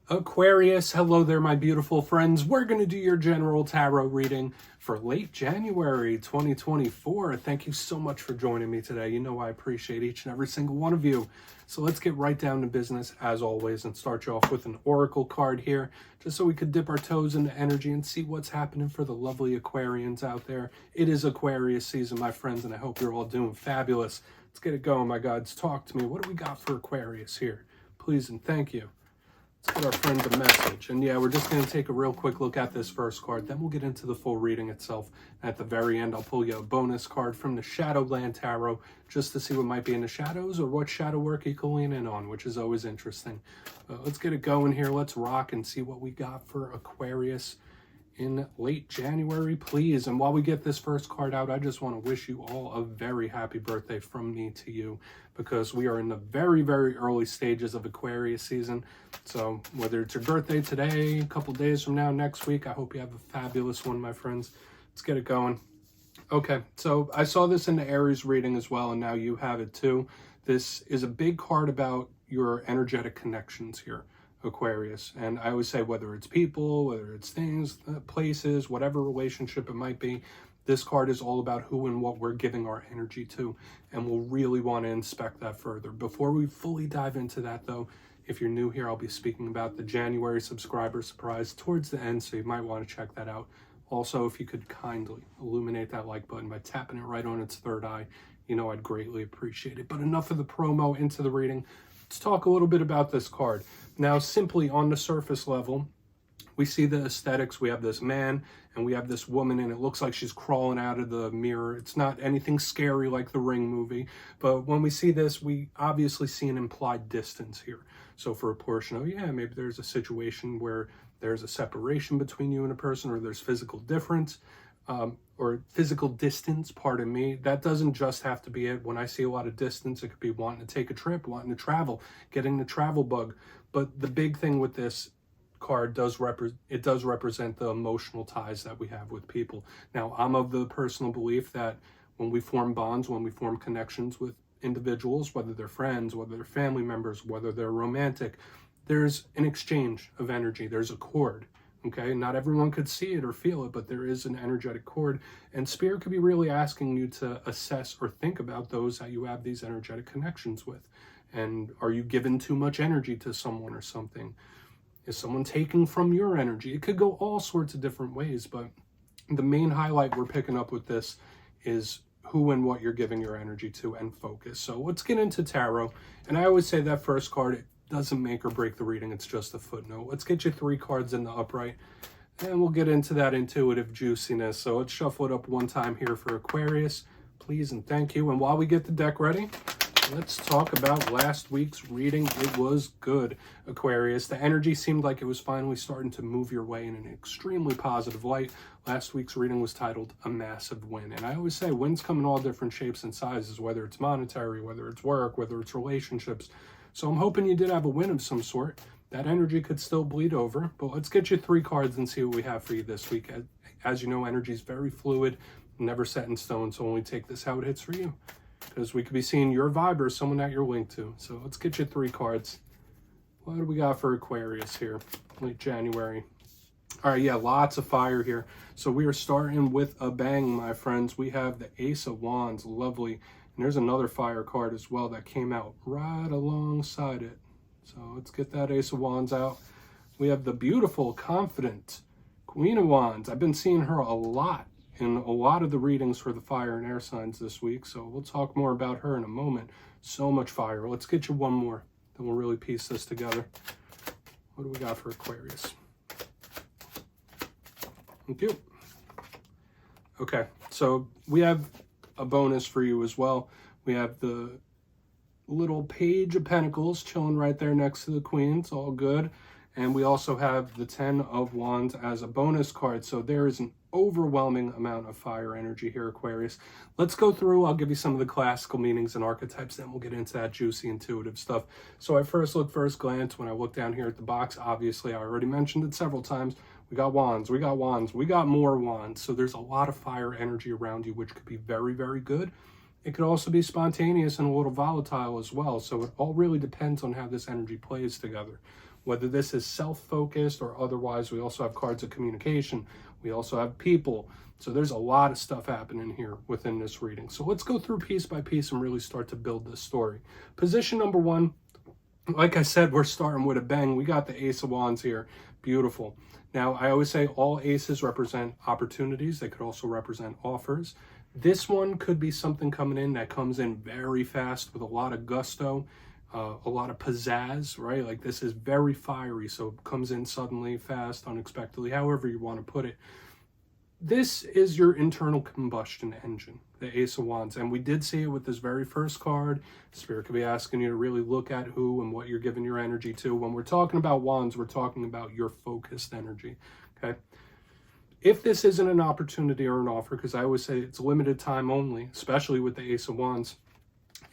Aquarius, hello there, my beautiful friends. We're going to do your general tarot reading for late January 2024. Thank you so much for joining me today. You know I appreciate each and every single one of you. So let's get right down to business as always and start you off with an oracle card here, just so we could dip our toes into energy and see what's happening for the lovely Aquarians out there. It is Aquarius season, my friends, and I hope you're all doing fabulous. Let's get it going, my gods. Talk to me. What do we got for Aquarius here? Please and thank you. Let's get our friend a message. And yeah, we're just going to take a real quick look at this first card. Then we'll get into the full reading itself. At the very end, I'll pull you a bonus card from the Shadowland Tarot just to see what might be in the shadows or what shadow work you can lean in on, which is always interesting. Let's get it going here. Let's rock and see what we got for Aquarius in late January, please. And while we get this first card out, I just want to wish you all a very happy birthday from me to you, because we are in the very, very early stages of Aquarius season. So whether it's your birthday today, a couple days from now, next week, I hope you have a fabulous one, my friends. Let's get it going. Okay, so I saw this in the Aries reading as well, and now you have it too. This is a big card about your energetic connections here, Aquarius. And I always say, whether it's people, whether it's things, places, whatever relationship it might be, this card is all about who and what we're giving our energy to, and we'll really want to inspect that further. Before we fully dive into that though, if you're new here, I'll be speaking about the January subscriber surprise towards the end, so you might want to check that out. Also, if you could kindly illuminate that like button by tapping it right on its third eye, you know I'd greatly appreciate it. But enough of the promo, into the reading. Let's talk a little bit about this card. Now, simply on the surface level, we see the aesthetics. We have this man and we have this woman, and it looks like she's crawling out of the mirror. It's not anything scary like the Ring movie, but when we see this, we obviously see an implied distance here. So for a portion of, yeah, maybe there's a situation where there's a separation between you and a person, or there's physical difference, or physical distance, pardon me. That doesn't just have to be it. When I see a lot of distance, it could be wanting to take a trip, wanting to travel, getting the travel bug. But the big thing with this card does represent the emotional ties that we have with people. Now, I'm of the personal belief that when we form bonds, when we form connections with individuals, whether they're friends, whether they're family members, whether they're romantic, there's an exchange of energy. There's a cord. Okay, not everyone could see it or feel it, but there is an energetic cord, and Spirit could be really asking you to assess or think about those that you have these energetic connections with. And are you giving too much energy to someone or something? Is someone taking from your energy? It could go all sorts of different ways, but the main highlight we're picking up with this is who and what you're giving your energy to and focus. So let's get into tarot. And I always say that first card, it doesn't make or break the reading. It's just a footnote. Let's get you 3 cards in the upright, and we'll get into that intuitive juiciness. So let's shuffle it up one time here for Aquarius, please and thank you. And while we get the deck ready, let's talk about last week's reading. It was good, Aquarius. The energy seemed like it was finally starting to move your way in an extremely positive light. Last week's reading was titled A Massive Win. And I always say wins come in all different shapes and sizes, whether it's monetary, whether it's work, whether it's relationships. So I'm hoping you did have a win of some sort. That energy could still bleed over, but let's get you 3 cards and see what we have for you this week. As you know, energy is very fluid, never set in stone, so only take this how it hits for you, because we could be seeing your vibe or someone that you're linked to. So let's get you 3 cards. What do we got for Aquarius here, late January? All right, yeah, lots of fire here. So we are starting with a bang, my friends. We have the Ace of Wands, lovely. And there's another fire card as well that came out right alongside it. So let's get that Ace of Wands out. We have the beautiful, confident Queen of Wands. I've been seeing her a lot in a lot of the readings for the fire and air signs this week, so we'll talk more about her in a moment. So much fire. Let's get you one more, then we'll really piece this together. What do we got for Aquarius? Thank you. Okay, so we have a bonus for you as well. We have the little Page of Pentacles chilling right there next to the Queen. It's all good. And we also have the 10 of Wands as a bonus card. So there is an overwhelming amount of fire energy here, Aquarius. Let's go through. I'll give you some of the classical meanings and archetypes, then we'll get into that juicy intuitive stuff. So at first glance, when I look down here at the box, obviously I already mentioned it several times. We got wands, we got wands, we got more wands. So there's a lot of fire energy around you, which could be very, very good. It could also be spontaneous and a little volatile as well. So it all really depends on how this energy plays together. whether this is self-focused or otherwise. We also have cards of communication. We also have people. So there's a lot of stuff happening here within this reading. So let's go through piece by piece and really start to build this story. Position number one, like I said, we're starting with a bang. We got the Ace of Wands here. Beautiful. Now, I always say all aces represent opportunities. They could also represent offers. This one could be something coming in that comes in very fast with a lot of gusto, a lot of pizzazz, right? Like this is very fiery, so it comes in suddenly, fast, unexpectedly, however you want to put it. This is your internal combustion engine, the Ace of Wands. And we did see it with this very first card. Spirit could be asking you to really look at who and what you're giving your energy to. When we're talking about wands, we're talking about your focused energy, okay? If this isn't an opportunity or an offer, because I always say it's limited time only, especially with the Ace of Wands,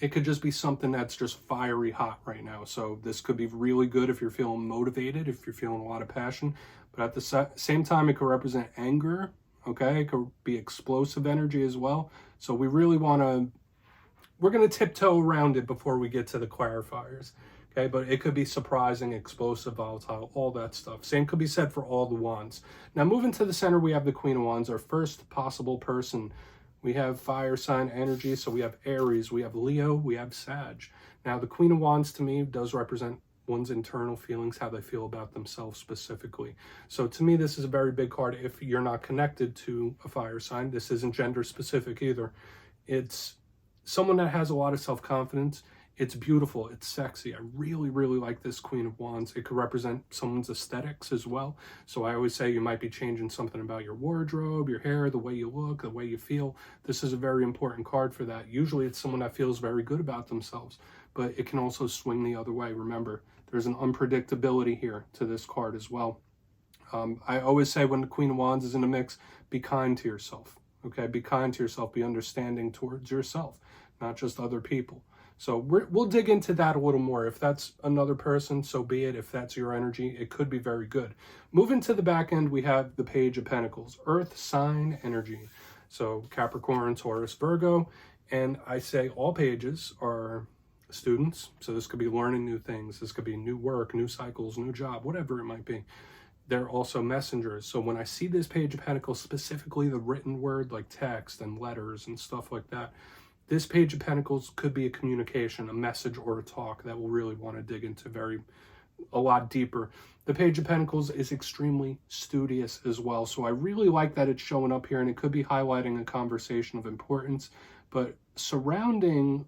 it could just be something that's just fiery hot right now. So this could be really good if you're feeling motivated, if you're feeling a lot of passion. But at the same time, it could represent anger. Okay, it could be explosive energy as well. So we really we're going to tiptoe around it before we get to the clarifiers. Okay, but it could be surprising, explosive, volatile, all that stuff. Same could be said for all the wands. Now moving to the center, we have the Queen of Wands, our first possible person. We have fire sign energy, so we have Aries, we have Leo, we have Sag. Now the Queen of Wands to me does represent one's internal feelings, how they feel about themselves specifically. So to me, this is a very big card. If you're not connected to a fire sign, this isn't gender specific either. It's someone that has a lot of self-confidence. It's beautiful. It's sexy. I really, really like this Queen of Wands. It could represent someone's aesthetics as well. So I always say you might be changing something about your wardrobe, your hair, the way you look, the way you feel. This is a very important card for that. Usually it's someone that feels very good about themselves, but it can also swing the other way. Remember, there's an unpredictability here to this card as well. I always say when the Queen of Wands is in the mix, be kind to yourself. Okay, be kind to yourself. Be understanding towards yourself, not just other people. So we'll dig into that a little more. If that's another person, so be it. If that's your energy, it could be very good. Moving to the back end, we have the Page of Pentacles, Earth sign energy. So Capricorn, Taurus, Virgo. And I say all pages are students. So this could be learning new things. This could be new work, new cycles, new job, whatever it might be. They're also messengers. So when I see this Page of Pentacles, specifically the written word like text and letters and stuff like that, this Page of Pentacles could be a communication, a message or a talk that we'll really want to dig into a lot deeper. The Page of Pentacles is extremely studious as well. So I really like that it's showing up here, and it could be highlighting a conversation of importance. But surrounding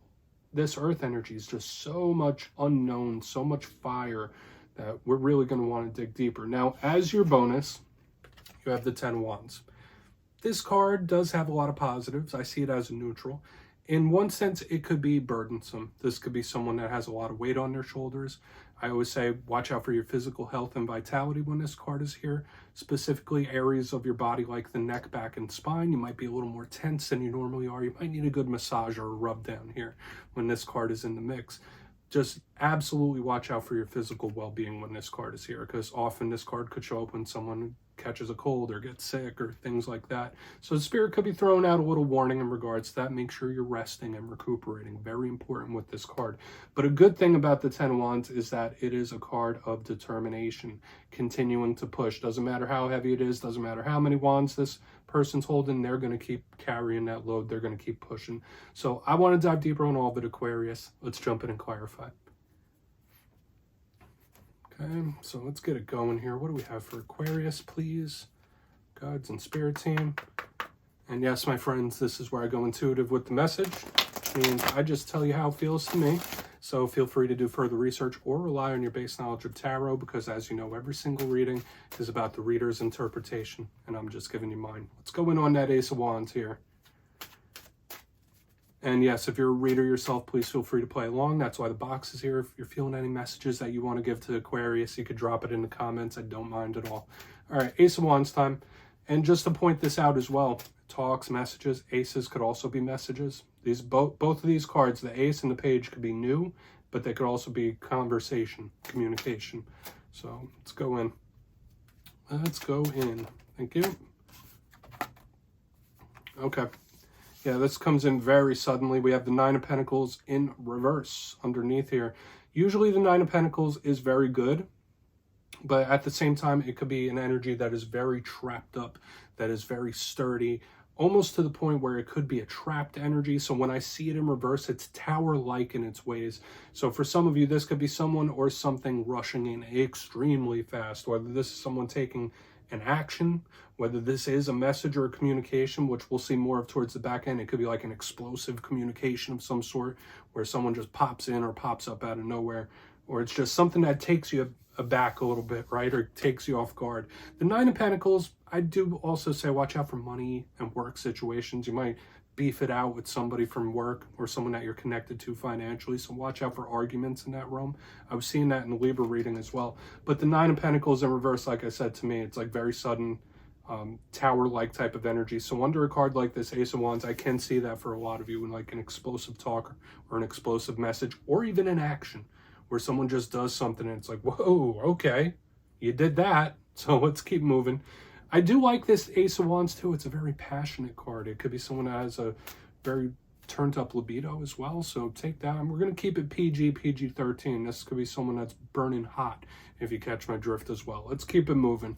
this earth energy is just so much unknown, so much fire, that we're really going to want to dig deeper. Now, as your bonus, you have the 10 Wands. This card does have a lot of positives. I see it as a neutral. In one sense, it could be burdensome. This could be someone that has a lot of weight on their shoulders. I always say, watch out for your physical health and vitality when this card is here. Specifically, areas of your body like the neck, back, and spine. You might be a little more tense than you normally are. You might need a good massage or a rub down here when this card is in the mix. Just absolutely watch out for your physical well-being when this card is here, because often this card could show up when someone catches a cold or gets sick or things like that. So the Spirit could be throwing out a little warning in regards to that. Make sure you're resting and recuperating. Very important with this card. But a good thing about the 10 Wands is that it is a card of determination, continuing to push. Doesn't matter how heavy it is, doesn't matter how many wands this person's holding, they're going to keep carrying that load. They're going to keep pushing. So I want to dive deeper on all of it, Aquarius. Let's jump in and clarify. Okay, so let's get it going here. What do we have for Aquarius, please? Guides and Spirit team. And yes, my friends, this is where I go intuitive with the message. Which means I just tell you how it feels to me. So feel free to do further research or rely on your base knowledge of tarot, because as you know, every single reading is about the reader's interpretation, and I'm just giving you mine. Let's go in on that Ace of Wands here. And yes, if you're a reader yourself, please feel free to play along. That's why the box is here. If you're feeling any messages that you want to give to Aquarius, you could drop it in the comments. I don't mind at all. All right, Ace of Wands time. And just to point this out as well, talks, messages, aces could also be messages. These both of these cards, the ace and the page, could be new, but they could also be conversation, communication. So let's go in. Let's go in. Thank you. Okay. Yeah, this comes in very suddenly. We have the Nine of Pentacles in reverse underneath here. Usually the Nine of Pentacles is very good. But at the same time, it could be an energy that is very trapped up, that is very sturdy, almost to the point where it could be a trapped energy. So when I see it in reverse, it's tower-like in its ways. So for some of you, this could be someone or something rushing in extremely fast, whether this is someone taking an action, whether this is a message or a communication, which we'll see more of towards the back end. It could be like an explosive communication of some sort, where someone just pops in or pops up out of nowhere, or it's just something that takes you aback a little bit, right? Or takes you off guard. The Nine of Pentacles, I do also say watch out for money and work situations. You might beef it out with somebody from work or someone that you're connected to financially. So watch out for arguments in that realm. I was seeing that in the Libra reading as well. But the Nine of Pentacles in reverse, like I said, to me, it's like very sudden, tower-like type of energy. So under a card like this, Ace of Wands, I can see that for a lot of you in like an explosive talk or an explosive message, or even an action where someone just does something and it's like, whoa, okay, you did that, so let's keep moving. I do like this Ace of Wands too. It's a very passionate card. It could be someone that has a very turned up libido as well, so take that. And we're going to keep it PG-13. This could be someone that's burning hot, if you catch my drift as well. Let's keep it moving.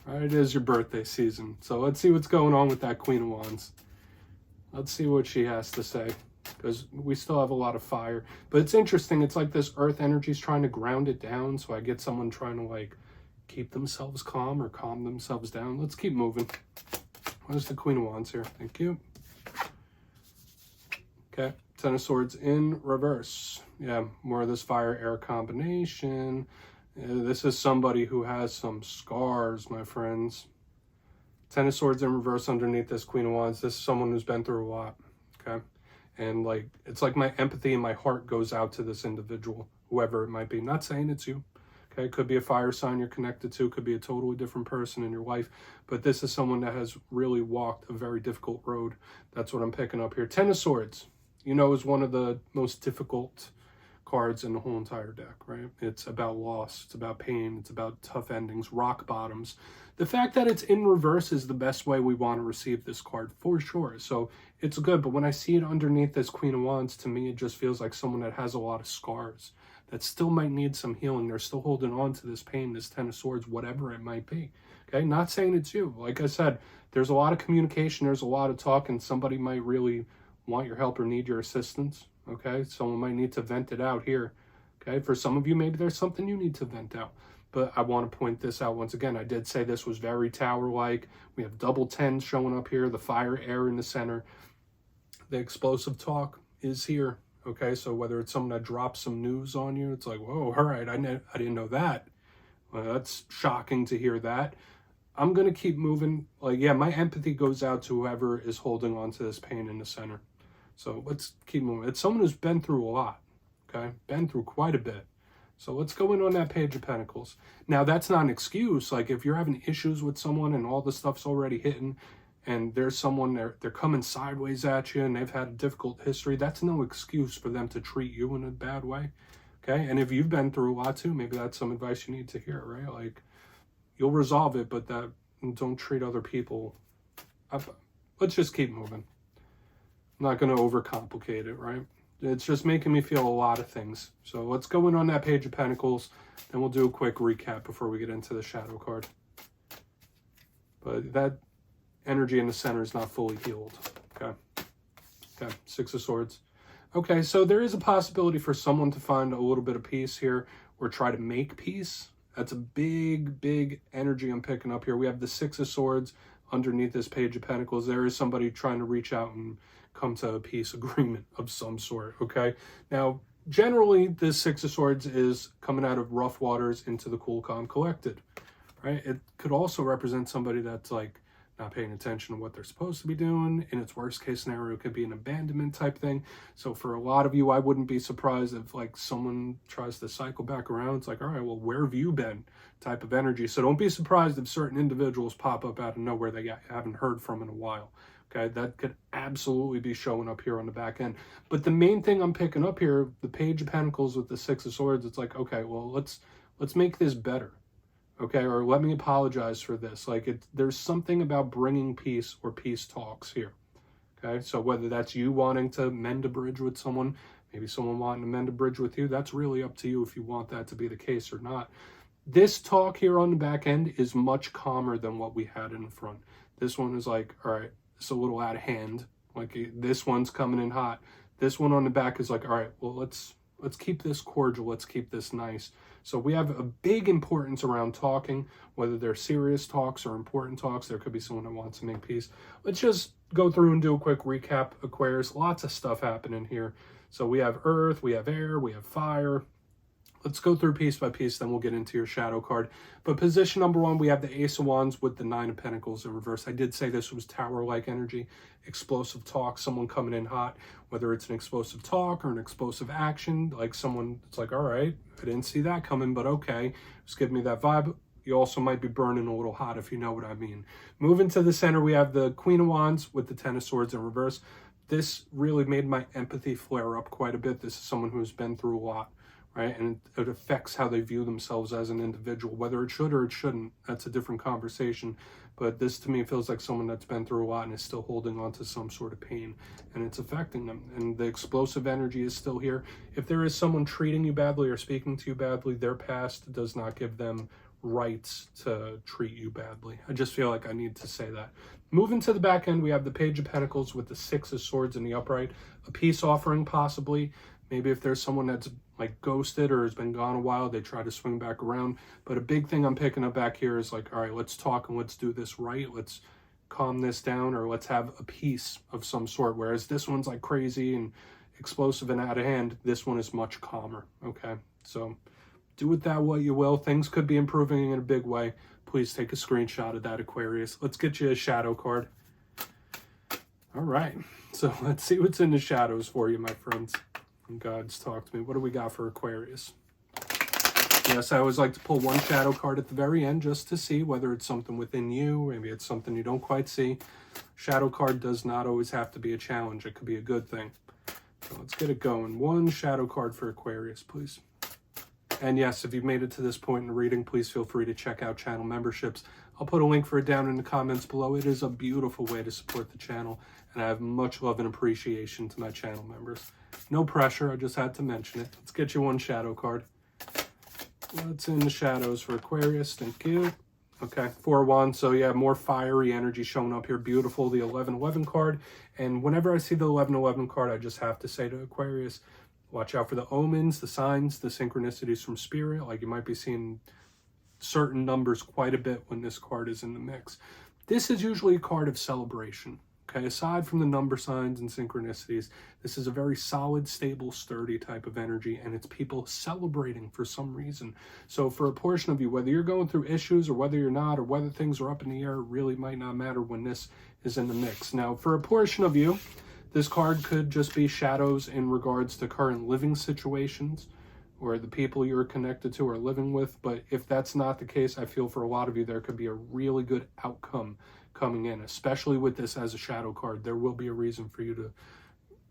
All right, it is your birthday season, so let's see what's going on with that Queen of Wands. Let's see what she has to say, because we still have a lot of fire. But it's interesting. It's like this earth energy is trying to ground it down. So I get someone trying to like keep themselves calm or calm themselves down. Let's keep moving. What is the Queen of Wands here? Thank you. Okay. Ten of Swords in reverse. Yeah, more of this fire-air combination. This is somebody who has some scars, my friends. Ten of Swords in reverse underneath this Queen of Wands. This is someone who's been through a lot. Okay. And like, it's like my empathy and my heart goes out to this individual, whoever it might be. Not saying it's you. Okay, it could be a fire sign you're connected to. It could be a totally different person in your life. But this is someone that has really walked a very difficult road. That's what I'm picking up here. Ten of Swords, you know, is one of the most difficult cards in the whole entire deck, right? It's about loss. It's about pain. It's about tough endings, rock bottoms. The fact that it's in reverse is the best way we want to receive this card, for sure. So it's good, but when I see it underneath this Queen of Wands, to me, it just feels like someone that has a lot of scars that still might need some healing. They're still holding on to this pain, this Ten of Swords, whatever it might be. Okay, not saying it's you. Like I said, there's a lot of communication, there's a lot of talk, and somebody might really want your help or need your assistance. Okay, someone might need to vent it out here. Okay, for some of you, maybe there's something you need to vent out. But I want to point this out once again. I did say this was very tower-like. We have double tens showing up here, the fire air in the center. The explosive talk is here. Okay, so whether it's someone that drops some news on you, it's like, whoa, all right, I didn't know that. Well, that's shocking to hear that. I'm going to keep moving. Like, yeah, my empathy goes out to whoever is holding on to this pain in the center. So let's keep moving. It's someone who's been through a lot, okay? Been through quite a bit. So let's go in on that Page of Pentacles. Now, that's not an excuse. Like, if you're having issues with someone and all the stuff's already hitting, and there's someone, they're coming sideways at you and they've had a difficult history, that's no excuse for them to treat you in a bad way, okay? And if you've been through a lot too, maybe that's some advice you need to hear, right? Like, you'll resolve it, but don't treat other people. Let's just keep moving. I'm not going to overcomplicate it, right? It's just making me feel a lot of things. So let's go in on that Page of Pentacles, then we'll do a quick recap before we get into the Shadow card. But that energy in the center is not fully healed. Okay. Okay, Six of Swords. Okay, so there is a possibility for someone to find a little bit of peace here or try to make peace. That's a big, big energy I'm picking up here. We have the Six of Swords underneath this Page of Pentacles. There is somebody trying to reach out and come to a peace agreement of some sort, okay? Now, generally, this Six of Swords is coming out of rough waters into the cool, calm, collected, right? It could also represent somebody that's like not paying attention to what they're supposed to be doing. In its worst case scenario, it could be an abandonment type thing. So for a lot of you, I wouldn't be surprised if like someone tries to cycle back around. It's like, all right, well, where have you been type of energy. So don't be surprised if certain individuals pop up out of nowhere that you haven't heard from in a while. Okay, that could absolutely be showing up here on the back end. But the main thing I'm picking up here, the Page of Pentacles with the Six of Swords, it's like, okay, well, let's make this better. Okay, or let me apologize for this. Like, there's something about bringing peace or peace talks here. Okay, so whether that's you wanting to mend a bridge with someone, maybe someone wanting to mend a bridge with you, that's really up to you if you want that to be the case or not. This talk here on the back end is much calmer than what we had in the front. This one is like, all right, it's a little out of hand. Like this one's coming in hot. This one on the back is like, all right, well, let's keep this cordial. Let's keep this nice. So we have a big importance around talking, whether they're serious talks or important talks. There could be someone that wants to make peace. Let's just go through and do a quick recap, Aquarius. Lots of stuff happening here. So we have earth, we have air, we have fire. Let's go through piece by piece, then we'll get into your shadow card. But position number 1, we have the Ace of Wands with the 9 of Pentacles in reverse. I did say this was tower-like energy, explosive talk, someone coming in hot, whether it's an explosive talk or an explosive action, like someone, it's like, all right, I didn't see that coming, but okay, just give me that vibe. You also might be burning a little hot, if you know what I mean. Moving to the center, we have the Queen of Wands with the 10 of Swords in reverse. This really made my empathy flare up quite a bit. This is someone who's been through a lot. Right? And it affects how they view themselves as an individual, whether it should or it shouldn't. That's a different conversation. But this to me feels like someone that's been through a lot and is still holding on to some sort of pain, and it's affecting them. And the explosive energy is still here. If there is someone treating you badly or speaking to you badly, their past does not give them rights to treat you badly. I just feel like I need to say that. Moving to the back end, we have the Page of Pentacles with the 6 of Swords in the upright. A peace offering, possibly. Maybe if there's someone that's like ghosted or has been gone a while, they try to swing back around. But a big thing I'm picking up back here is like, all right, let's talk and let's do this right. Let's calm this down, or let's have a peace of some sort. Whereas this one's like crazy and explosive and out of hand. This one is much calmer, okay? So do with that what you will. Things could be improving in a big way. Please take a screenshot of that, Aquarius. Let's get you a shadow card. All right, so let's see what's in the shadows for you, my friends. God's talk to me. What do we got for Aquarius? Yes, I always like to pull one shadow card at the very end just to see whether it's something within you, maybe it's something you don't quite see. Shadow card does not always have to be a challenge. It could be a good thing. So let's get it going. One shadow card for Aquarius, please. And yes, if you've made it to this point in the reading, please feel free to check out channel memberships. I'll put a link for it down in the comments below. It is a beautiful way to support the channel, and I have much love and appreciation to my channel members. No pressure, I just had to mention it. Let's get you one shadow card. What's in the shadows for Aquarius? Thank you. Okay, 4 of Wands. So yeah, more fiery energy showing up here. Beautiful, the 11-11 card. And whenever I see the 11-11 card, I just have to say to Aquarius, watch out for the omens, the signs, the synchronicities from spirit. Like you might be seeing certain numbers quite a bit when this card is in the mix. This is usually a card of celebration. Okay, aside from the number signs and synchronicities, this is a very solid, stable, sturdy type of energy, and it's people celebrating for some reason. So for a portion of you, whether you're going through issues or whether you're not, or whether things are up in the air, it really might not matter when this is in the mix. Now, for a portion of you, this card could just be shadows in regards to current living situations or the people you're connected to or living with. But if that's not the case, I feel for a lot of you, there could be a really good outcome coming in, especially with this as a shadow card. There will be a reason for you to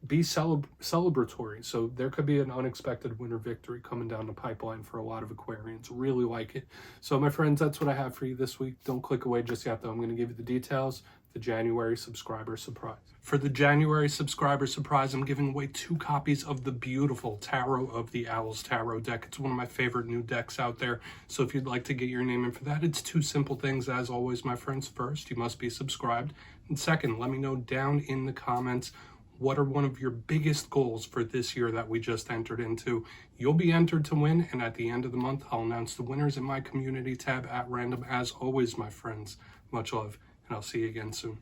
be celebratory. So there could be an unexpected winter victory coming down the pipeline for a lot of Aquarians. Really like it. So my friends, that's what I have for you this week. Don't click away just yet, though. I'm going to give you the details. The January subscriber surprise. For the January subscriber surprise, I'm giving away 2 copies of the beautiful Tarot of the Owls tarot deck. It's one of my favorite new decks out there. So if you'd like to get your name in for that, it's 2 simple things, as always, my friends. First, you must be subscribed. And second, let me know down in the comments, what are one of your biggest goals for this year that we just entered into? You'll be entered to win, and at the end of the month, I'll announce the winners in my community tab at random. As always, my friends, much love, and I'll see you again soon.